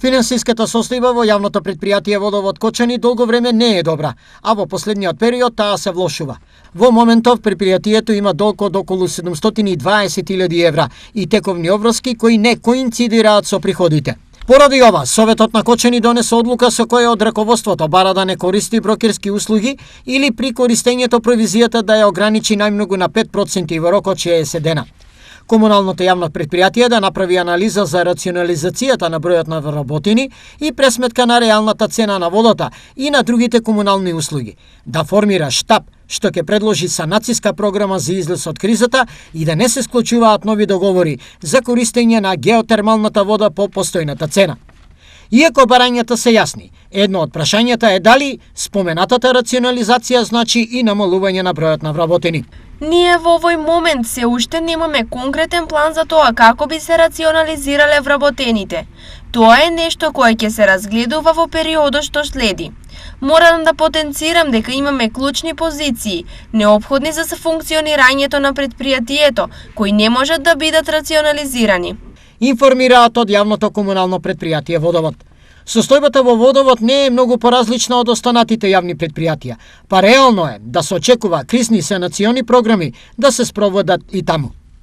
Финансиската состојба во јавното предпријатие Водовод Кочани долго време не е добра, а во последниот период таа се влошува. Во моментов предпријатието има долг од околу 720.000 евра и тековни обврски кои не коинцидираат со приходите. Поради ова, Советот на Кочани донесе одлука со која од раководството бара да не користи брокерски услуги или при користењето провизијата да ја ограничи најмногу на 5% во рок од 60 дена. Комуналното јавно предпријатие да направи анализа за рационализацијата на бројот на вработени и пресметка на реалната цена на водата и на другите комунални услуги, да формира штаб што ќе предложи санацијска програма за излез од кризата и да не се склучуваат нови договори за користење на геотермалната вода по постојната цена. Иако барањата се јасни, едно од прашањата е дали споменатата рационализација значи и намалување на бројот на вработени. Ние во овој момент се уште немаме конкретен план за тоа како би се рационализирале вработените. Тоа е нешто кое ќе се разгледува во периодот што следи. Морам да потенцирам дека имаме клучни позиции, неопходни за функционирањето на предпријатието, кои не можат да бидат рационализирани. Информираат од јавното комунално предпријатие Водовод. Состојбата во Водовод не е многу поразлична од останатите јавни предпријатија, па реално е да се очекува кризни санациони програми да се спроводат и таму.